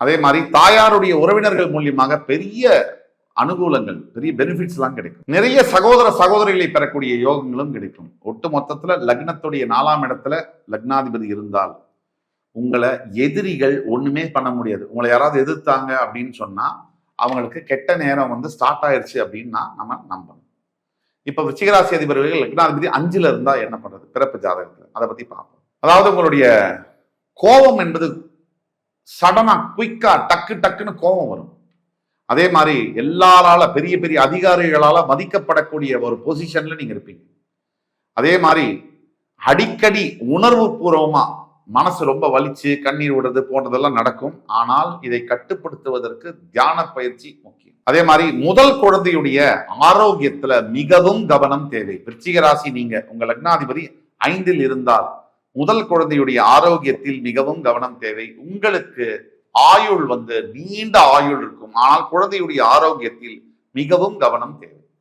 அதே மாதிரி தாயாருடைய உறவினர்கள் மூலியமாக பெரிய அனுகூலங்கள், பெரிய பெனிஃபிட்ஸ் எல்லாம் கிடைக்கும். நிறைய சகோதர சகோதரிகளை பெறக்கூடிய யோகங்களும் கிடைக்கும். ஒட்டு மொத்தத்துல லக்னத்துடைய 4ஆம் இடத்துல லக்னாதிபதி இருந்தால் உங்களை எதிரிகள் ஒண்ணுமே பண்ண முடியாது. உங்களை யாராவது எதிர்த்தாங்க அப்படின்னு சொன்னா அவங்களுக்கு கெட்ட நேரம் ஸ்டார்ட் ஆயிடுச்சு அப்படின்னா நம்ம நம்பணும். இப்ப விருச்சிகராசி அதிபர்கள் லக்னாதிபதி 5ல இருந்தா என்ன பண்றது பிறப்பு ஜாதகத்துல, அதை பத்தி பார்ப்போம். அதாவது உங்களுடைய கோபம் என்பது சடனா குயிக்கா டக்கு டக்குன்னு கோபம் வரும். அதே மாதிரி எல்லாரால பெரிய பெரிய அதிகாரிகளால மதிக்கப்படக்கூடிய ஒரு பொசிஷன்ல நீங்க இருப்பீங்க. அதே மாதிரி அடிக்கடி உணர்வு பூர்வமா மனசு ரொம்ப வலிச்சு கண்ணீர் விடுறது போன்றதெல்லாம் நடக்கும். ஆனால் இதை கட்டுப்படுத்துவதற்கு தியான பயிற்சி முக்கியம். அதே மாதிரி முதல் குழந்தையுடைய ஆரோக்கியத்துல மிகவும் கவனம் தேவை. விருச்சிக ராசி நீங்க உங்க லக்னாதிபதி 5ல் இருந்தால் முதல் குழந்தையுடைய ஆரோக்கியத்தில் மிகவும் கவனம் தேவை. உங்களுக்கு ஆயுள் நீண்ட ஆயுள் இருக்கும். ஆனால் குழந்தையுடைய ஆரோக்கியத்தில் மிகவும் கவனம் தேவை.